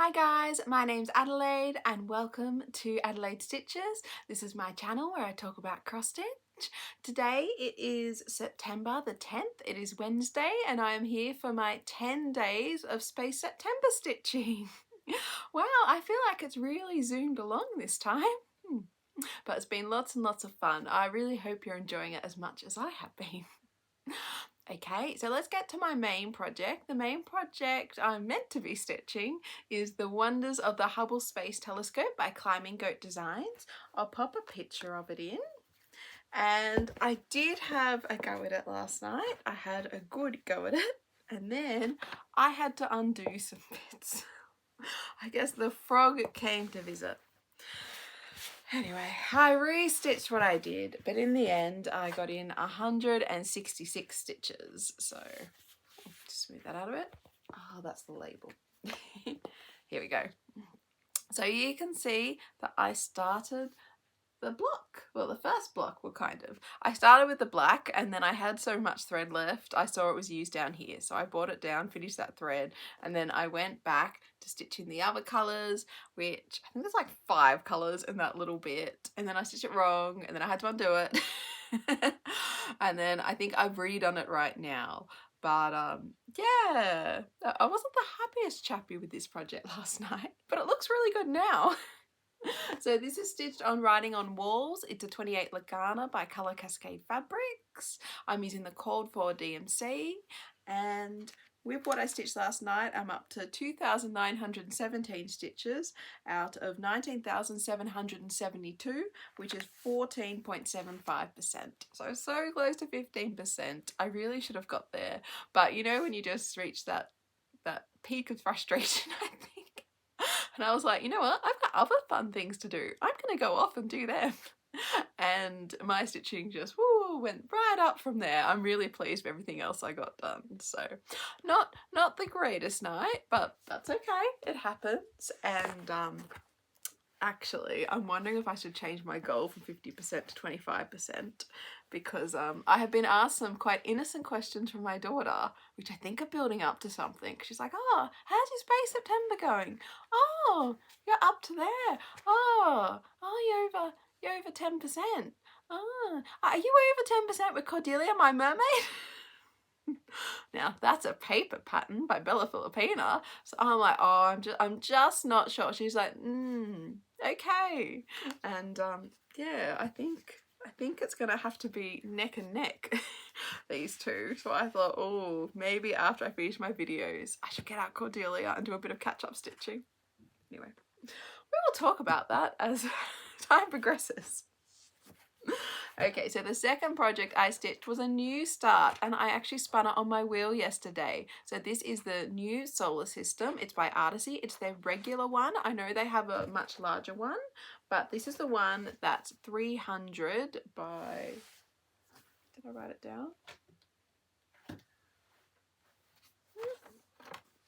Hi guys, my name's Adelaide and welcome to Adelaide Stitches. This is my channel where I talk about cross stitch. Today it is September the 10th, it is Wednesday, and I am here for my 10 days of Space September stitching. Wow, I feel like it's really zoomed along this time. But it's been lots and lots of fun. I really hope you're enjoying it as much as I have been. Okay, so let's get to my main project. The main project I'm meant to be stitching is The Wonders of the Hubble Space Telescope by Climbing Goat Designs. I'll pop a picture of it in. And I did have a go at it last night. I had a good go at it. And then I had to undo some bits. I guess the frog came to visit. Anyway, I restitched what I did, but in the end I got in 166 stitches. So just smooth that out of it. Oh, that's the label. Here we go. So you can see that I started the block. Well, the first block, well, kind of. I started with the black and then I had so much thread left. I saw it was used down here. So I brought it down, finished that thread, and then I went back to stitch in the other colours, which I think there's like 5 colours in that little bit. And then I stitched it wrong and then I had to undo it. And then I think I've redone it right now. But yeah, I wasn't the happiest chappy with this project last night, but it looks really good now. So this is stitched on Writing on Walls. It's a 28 Lagana by Colour Cascades Fabrics. I'm using the Cold 4 DMC, and with what I stitched last night, I'm up to 2,917 stitches out of 19,772, which is 14.75%. So close to 15%. I really should have got there. But you know when you just reach that peak of frustration, I think. And I was like, you know what, I've got other fun things to do. I'm going to go off and do them. And my stitching just went right up from there. I'm really pleased with everything else I got done. So not the greatest night, but that's okay. It happens. And actually, I'm wondering if I should change my goal from 50% to 25%, because I have been asked some quite innocent questions from my daughter, which I think are building up to something. She's like, oh, how's your Space September going? Oh, you're up to there. Oh, you're over 10%. Oh, are you over 10% with Cordelia, my mermaid? Now that's a paper pattern by Bella Filipina. So I'm like, oh, I'm just not sure. She's like, okay. And yeah, I think it's gonna have to be neck and neck, these two. So I thought, oh, maybe after I finish my videos I should get out Cordelia and do a bit of catch-up stitching. Anyway, we will talk about that as time progresses. Okay, so the second project I stitched was a new start, and I actually spun it on my wheel yesterday. So this is the new solar system. It's by Artecy. It's their regular one. I know they have a much larger one, but this is the one that's 300 by... Did I write it down?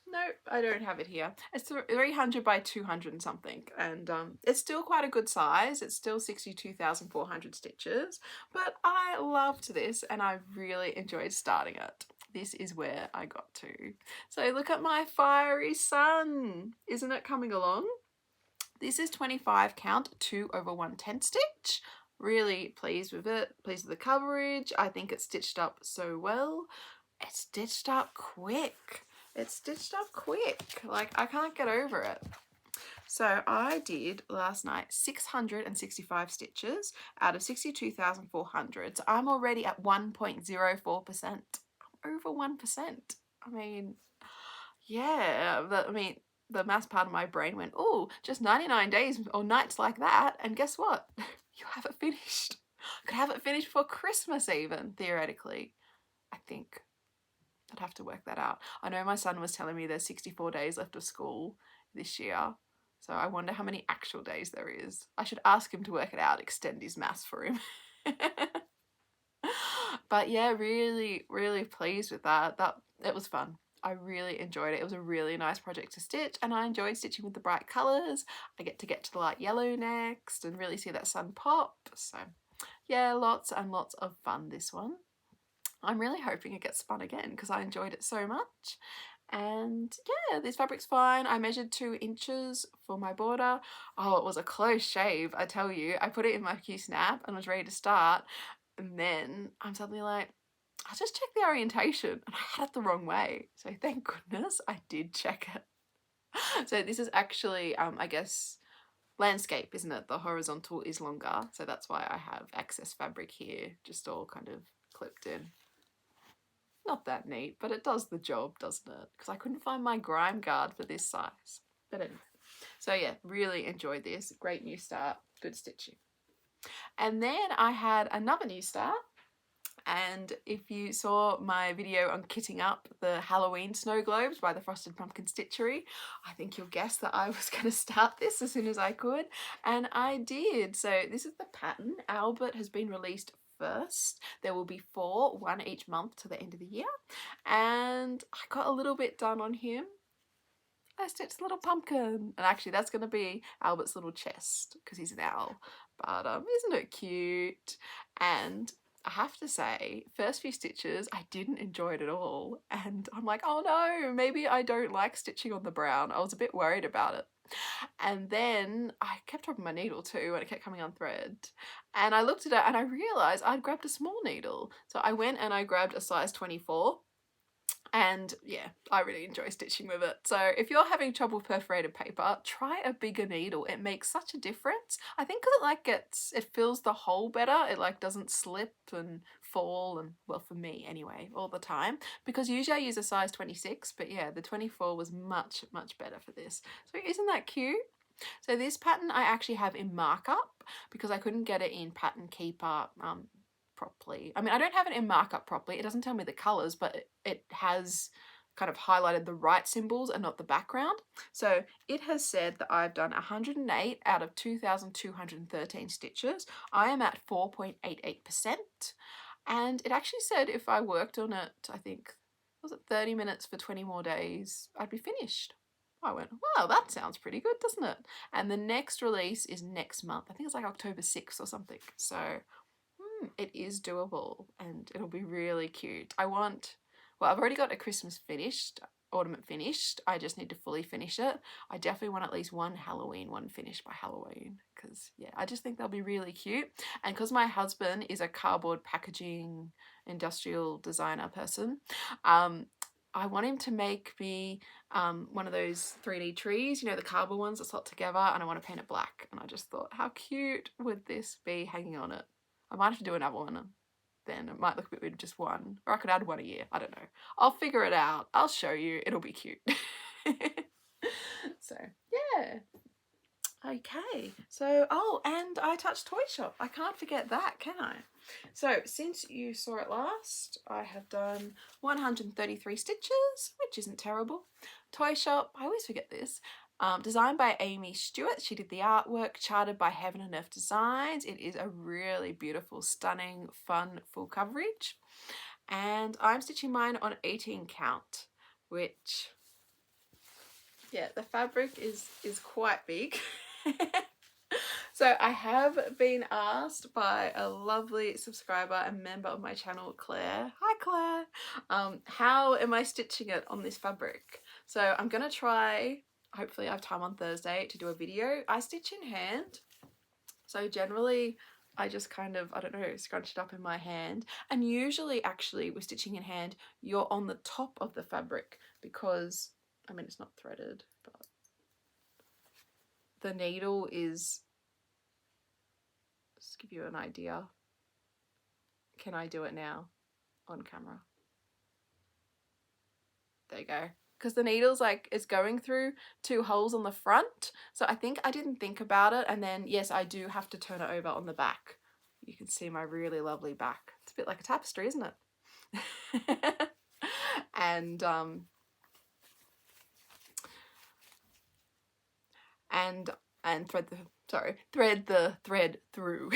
Nope, I don't have it here. It's 300 by 200 and something, and it's still quite a good size. It's still 62,400 stitches, but I loved this and I really enjoyed starting it. This is where I got to. So look at my fiery sun. Isn't it coming along? This is 25 count 2/110 stitch. Really pleased with it, pleased with the coverage. I think it's stitched up so well. It's stitched up quick. It's stitched up quick, like I can't get over it. So I did last night 665 stitches out of 62,400. So I'm already at 1.04%. I'm over 1%. I mean, yeah, the maths part of my brain went, oh, just 99 days or nights like that, and guess what? You have it finished. I could have it finished before Christmas even, theoretically, I think. I'd have to work that out. I know my son was telling me there's 64 days left of school this year, so I wonder how many actual days there is. I should ask him to work it out, extend his maths for him. But yeah, really, really pleased with that. It was fun. I really enjoyed it. It was a really nice project to stitch, and I enjoyed stitching with the bright colours. I get to the light yellow next and really see that sun pop. So yeah, lots and lots of fun, this one. I'm really hoping it gets spun again because I enjoyed it so much. And yeah, this fabric's fine. I measured 2 inches for my border. Oh, it was a close shave, I tell you. I put it in my Q-snap and was ready to start. And then I'm suddenly like, I just checked the orientation and I had it the wrong way. So thank goodness I did check it. So this is actually, I guess, landscape, isn't it? The horizontal is longer. So that's why I have excess fabric here, just all kind of clipped in. Not that neat, but it does the job, doesn't it? Because I couldn't find my grime guard for this size. But anyway, so yeah, really enjoyed this. Great new start, good stitching. And then I had another new start. And if you saw my video on kitting up the Halloween snow globes by the Frosted Pumpkin Stitchery, I think you'll guess that I was going to start this as soon as I could. And I did. So this is the pattern. Albert has been released first. There will be 4, 1 each month to the end of the year. And I got a little bit done on him. I stitched a little pumpkin. And actually that's going to be Albert's little chest because he's an owl. But isn't it cute? And I have to say, first few stitches, I didn't enjoy it at all. And I'm like, oh no, maybe I don't like stitching on the brown. I was a bit worried about it. And then I kept dropping my needle too and it kept coming unthread. And I looked at it and I realised I'd grabbed a small needle. So I went and I grabbed a size 24. And yeah, I really enjoy stitching with it. So if you're having trouble with perforated paper, try a bigger needle. It makes such a difference. I think because it fills the hole better. It like doesn't slip and fall, and well, for me anyway, all the time. Because usually I use a size 26, but yeah, the 24 was much, much better for this. So isn't that cute? So this pattern I actually have in markup because I couldn't get it in Pattern Keeper properly. I mean, I don't have it in markup properly. It doesn't tell me the colours, but it has kind of highlighted the right symbols and not the background. So it has said that I've done 108 out of 2,213 stitches. I am at 4.88%. And it actually said if I worked on it, I think, was it 30 minutes for 20 more days, I'd be finished. I went, wow, that sounds pretty good, doesn't it? And the next release is next month. I think it's like October 6th or something. So it is doable and it'll be really cute. I've already got a Christmas finished, ornament finished. I just need to fully finish it. I definitely want at least one Halloween one finished by Halloween because yeah, I just think they'll be really cute. And because my husband is a cardboard packaging industrial designer person, I want him to make me one of those 3D trees, you know, the cardboard ones that slot together, and I want to paint it black. And I just thought, how cute would this be hanging on it? I might have to do another one then. It might look a bit weird with just one. Or I could add one a year. I don't know. I'll figure it out. I'll show you. It'll be cute. So, yeah. Okay. So, oh, and I touched Toy Shop. I can't forget that, can I? So, since you saw it last, I have done 133 stitches, which isn't terrible. Toy Shop, I always forget this. Designed by Aimee Stewart. She did the artwork, charted by Heaven and Earth Designs. It is a really beautiful, stunning, fun, full coverage. And I'm stitching mine on 18 count, which, yeah, the fabric is quite big. So I have been asked by a lovely subscriber and member of my channel, Claire. Hi, Claire. How am I stitching it on this fabric? So I'm going to try... Hopefully I have time on Thursday to do a video. I stitch in hand. So generally I just kind of, I don't know, scrunch it up in my hand. And usually actually with stitching in hand, you're on the top of the fabric because, I mean, it's not threaded, but the needle is, just to give you an idea. Can I do it now on camera? There you go. Because the needle's like, it's going through 2 holes on the front. So I think I didn't think about it. And then, yes, I do have to turn it over on the back. You can see my really lovely back. It's a bit like a tapestry, isn't it? And thread the thread through,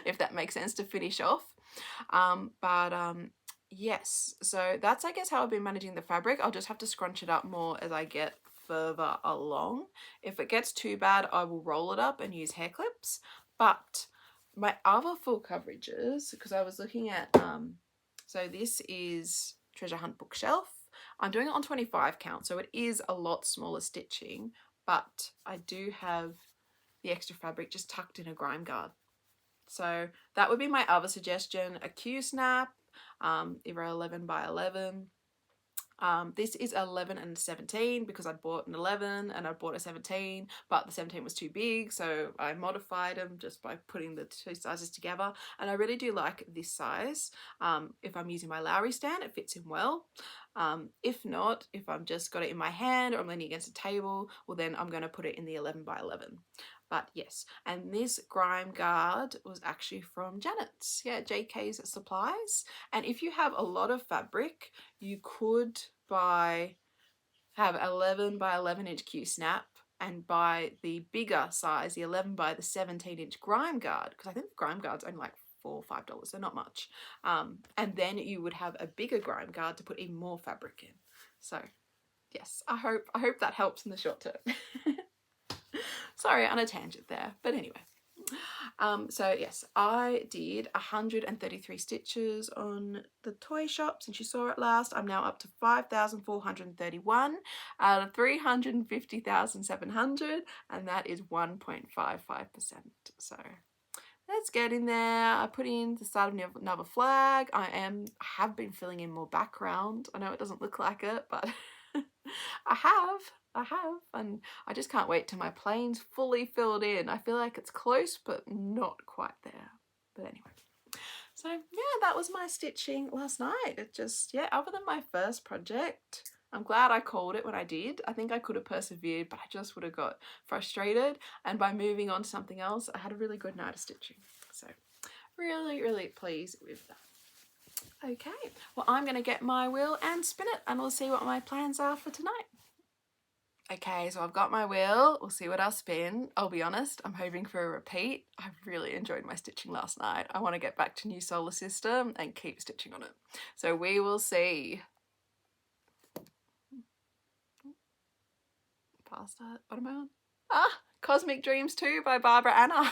if that makes sense, to finish off. Yes, so that's, I guess, how I've been managing the fabric. I'll just have to scrunch it up more as I get further along. If it gets too bad, I will roll it up and use hair clips. But my other full coverages, because I was looking at, so this is Treasure Hunt Bookshelf. I'm doing it on 25 count, so it is a lot smaller stitching, but I do have the extra fabric just tucked in a grime guard. So that would be my other suggestion, a Q-snap, either 11 by 11. This is 11 and 17 because I bought an 11 and I bought a 17, but the 17 was too big, so I modified them just by putting the two sizes together, and I really do like this size. If I'm using my Lowry stand, it fits in well. If not, if I've just got it in my hand or I'm leaning against a table, well then I'm going to put it in the 11 by 11. But yes, and this grime guard was actually from Janet's, yeah, JK's Supplies. And if you have a lot of fabric, you could have 11 by 11 inch Q snap and buy the bigger size, the 11 by the 17 inch grime guard, because I think the grime guard's only like $4 or $5, so not much. And then you would have a bigger grime guard to put even more fabric in. So yes, I hope that helps in the short term. Sorry, on a tangent there, but anyway. So yes, I did 133 stitches on the toy shop since you saw it last. I'm now up to 5,431 out of 350,700, and that is 1.55%. So let's get in there. I put in the start of another flag. I have been filling in more background. I know it doesn't look like it, but I have, and I just can't wait till my plane's fully filled in. I feel like it's close, but not quite there. But anyway, so yeah, that was my stitching last night. It just, yeah, other than my first project, I'm glad I called it when I did. I think I could have persevered, but I just would have got frustrated. And by moving on to something else, I had a really good night of stitching. So really, really pleased with that. Okay, well, I'm going to get my wheel and spin it, and we'll see what my plans are for tonight. Okay, so I've got my wheel. We'll see what I'll spin. I'll be honest, I'm hoping for a repeat. I really enjoyed my stitching last night. I want to get back to New Solar System and keep stitching on it. So we will see. Past that, what am I on? Cosmic Dreams 2 by Barbara Anna.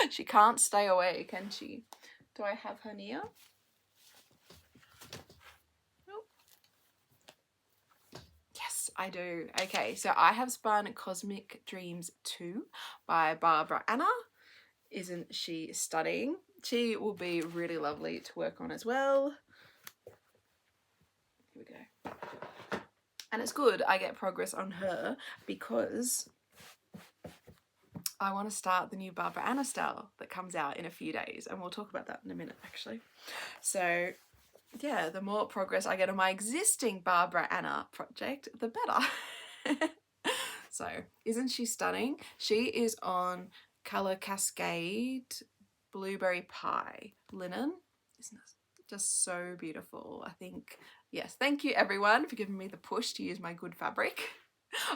She can't stay away, can she? Do I have her near? I do. Okay, so I have spun Cosmic Dreams 2 by Barbara Anna. Isn't she stunning? She will be really lovely to work on as well. Here we go. And it's good I get progress on her because I want to start the new Barbara Anna style that comes out in a few days, and we'll talk about that in a minute actually. So yeah, the more progress I get on my existing Barbara Anna project, the better. So, isn't she stunning? She is on Colour Cascade Blueberry Pie linen. Isn't it just so beautiful? I think, yes, thank you everyone for giving me the push to use my good fabric.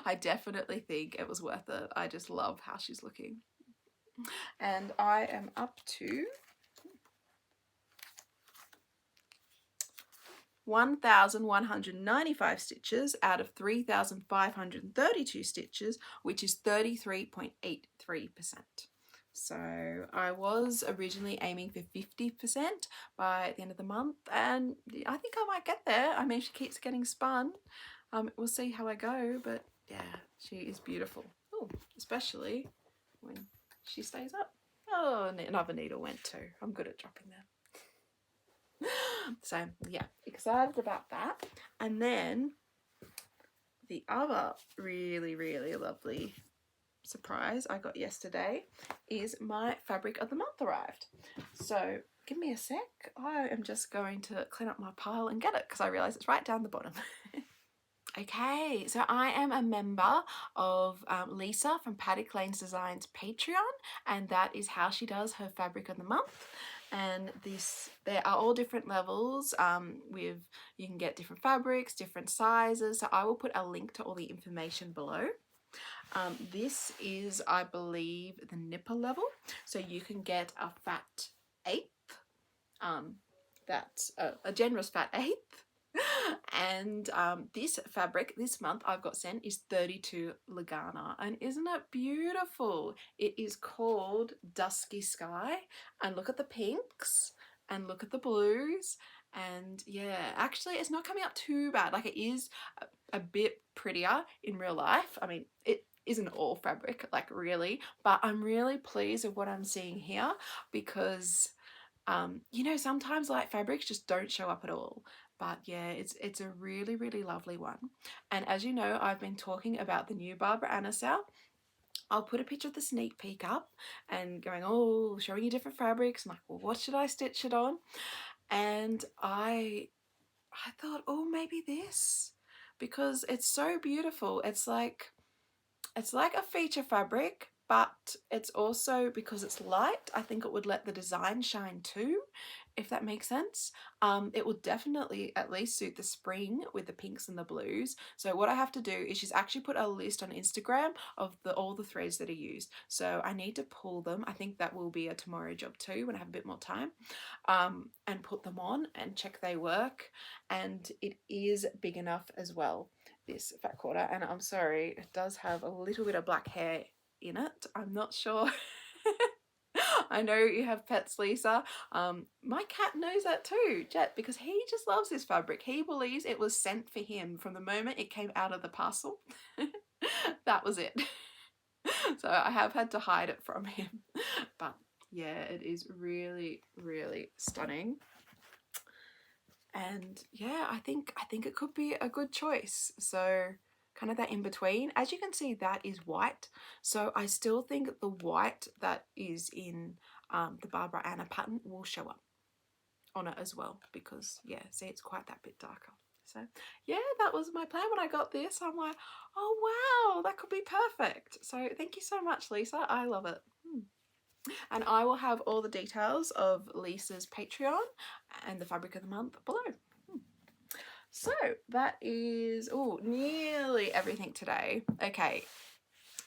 I definitely think it was worth it. I just love how she's looking. And I am up to 1,195 stitches out of 3,532 stitches, which is 33.83%. So I was originally aiming for 50% by the end of the month, and I think I might get there. I mean, she keeps getting spun. We'll see how I go, but yeah, she is beautiful. Oh, especially when she stays up. Oh, another needle went too. I'm good at dropping them. So yeah, excited about that. And then the other really, really lovely surprise I got yesterday is my fabric of the month arrived. So give me a sec. I am just going to clean up my pile and get it because I realise it's right down the bottom. Okay, so I am a member of Lisa from Paddock Lane's Designs Patreon, and that is how she does her fabric of the month. And there are all different levels you can get different fabrics, different sizes, so I will put a link to all the information below. This is, I believe, the nipper level, so you can get a fat eighth, that's a generous fat eighth. And this fabric this month I've got sent is 32 Lagana, and isn't it beautiful? It is called Dusky Sky, and look at the pinks and look at the blues, And yeah, actually it's not coming up too bad. Like, it is a bit prettier in real life. I mean, it isn't all fabric, like, really, but I'm really pleased with what I'm seeing here, because you know, sometimes light fabrics just don't show up at all. But yeah, it's a really, really lovely one. And as you know, I've been talking about the new Barbara Anna sale. I'll put a picture of the sneak peek up and going, oh, showing you different fabrics. I'm like, well, what should I stitch it on? And I thought, oh, maybe this, because it's so beautiful. It's like a feature fabric, but it's also, because it's light, I think it would let the design shine too, if that makes sense. It will definitely at least suit the spring with the pinks and the blues. So what I have to do is, she's actually put a list on Instagram of all the threads that are used. So I need to pull them. I think that will be a tomorrow job too, when I have a bit more time, and put them on and check they work. And it is big enough as well, this fat quarter. And I'm sorry, it does have a little bit of black hair in it. I'm not sure. I know you have pets, Lisa. My cat knows that too, Jet, because he just loves this fabric. He believes it was sent for him from the moment it came out of the parcel. That was it. So I have had to hide it from him. But yeah, it is really, really stunning. And yeah, I think it could be a good choice. So kind of that in between. As you can see, that is white. So I still think the white that is in the Barbara Anna pattern will show up on it as well, because yeah, see, it's quite that bit darker. So yeah, that was my plan when I got this. I'm like, oh wow, that could be perfect. So thank you so much, Lisa. I love it. And I will have all the details of Lisa's Patreon and the fabric of the month below. So that is, oh, nearly everything today. Okay,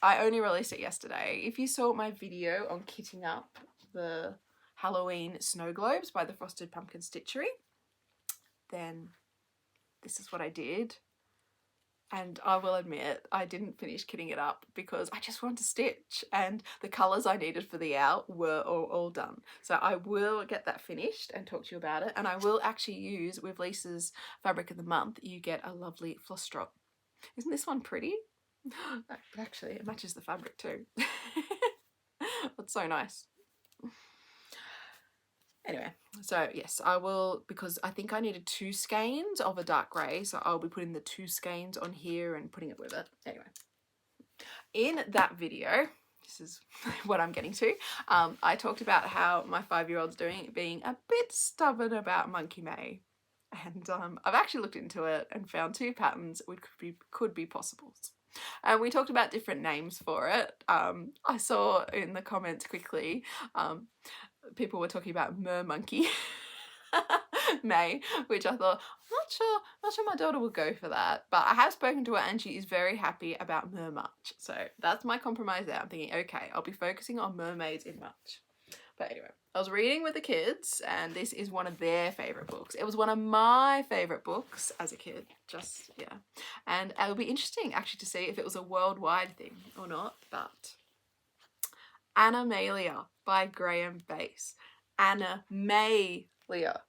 I only released it yesterday. If you saw my video on kitting up the Halloween snow globes by the Frosted Pumpkin Stitchery, then this is what I did. And I will admit, I didn't finish kitting it up because I just wanted to stitch, and the colours I needed for the owl were all done. So I will get that finished and talk to you about it. And I will actually use, with Lisa's fabric of the month, you get a lovely floss drop. Isn't this one pretty? Actually, it matches the fabric too. That's so nice. Anyway, so yes, I will, because I think I needed 2 skeins of a dark grey, so I'll be putting the 2 skeins on here and putting it with it. Anyway, in that video, this is what I'm getting to, I talked about how my 5-year-old's being a bit stubborn about Monkey May. And I've actually looked into it and found 2 patterns which could be possibles. And we talked about different names for it. I saw in the comments quickly, people were talking about Mer Monkey May, which I thought, not sure my daughter will go for that, but I have spoken to her and she is very happy about Mer March. So that's my compromise there. I'm thinking, okay, I'll be focusing on mermaids in March. But anyway, I was reading with the kids, and this is one of their favourite books. It was one of my favourite books as a kid, just, yeah. And it'll be interesting actually to see if it was a worldwide thing or not, but Ani-MAY-lia by Graeme Base. Ani-MAY-lia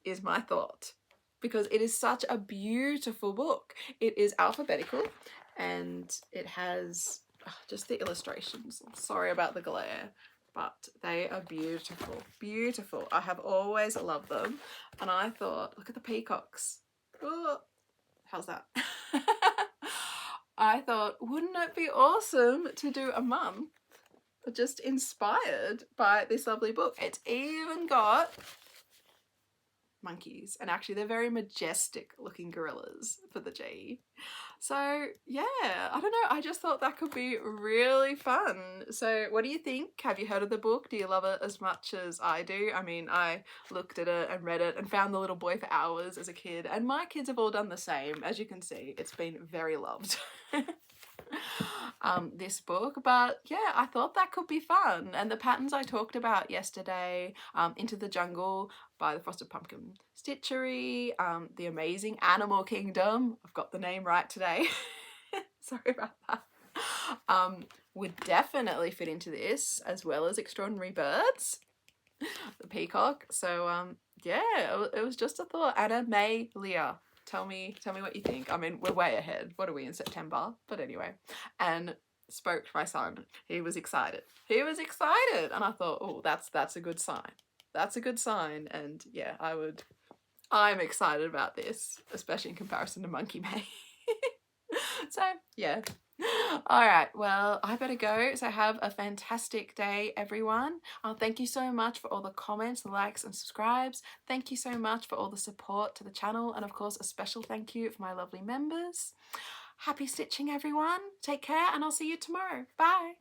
is my thought, because it is such a beautiful book. It is alphabetical and it has just the illustrations. I'm sorry about the glare, but they are beautiful, beautiful. I have always loved them. And I thought, look at the peacocks. Oh, how's that? I thought, wouldn't it be awesome to do a month just inspired by this lovely book? It's even got monkeys, and actually they're very majestic looking gorillas for the G. So yeah, I don't know, I just thought that could be really fun. So what do you think? Have you heard of the book? Do you love it as much as I do? I mean, I looked at it and read it and found the little boy for hours as a kid, and my kids have all done the same. As you can see, it's been very loved. This book, but yeah, I thought that could be fun. And the patterns I talked about yesterday, Into the Jungle by the Frosted Pumpkin Stitchery, The Amazing Animal Kingdom, I've got the name right today, sorry about that, would definitely fit into this, as well as Extraordinary Birds, the peacock. So yeah, it was just a thought. Ani-MAY-lia. Tell me what you think. I mean, we're way ahead. What are we in September? But anyway, and spoke to my son. He was excited. He was excited, and I thought, oh, that's a good sign. That's a good sign. And yeah, I'm excited about this, especially in comparison to Monkey May. So yeah. All right, well, I better go. So have a fantastic day, everyone. Thank you so much for all the comments, the likes and subscribes. Thank you so much for all the support to the channel, and of course a special thank you for my lovely members. Happy stitching, everyone. Take care, and I'll see you tomorrow. Bye.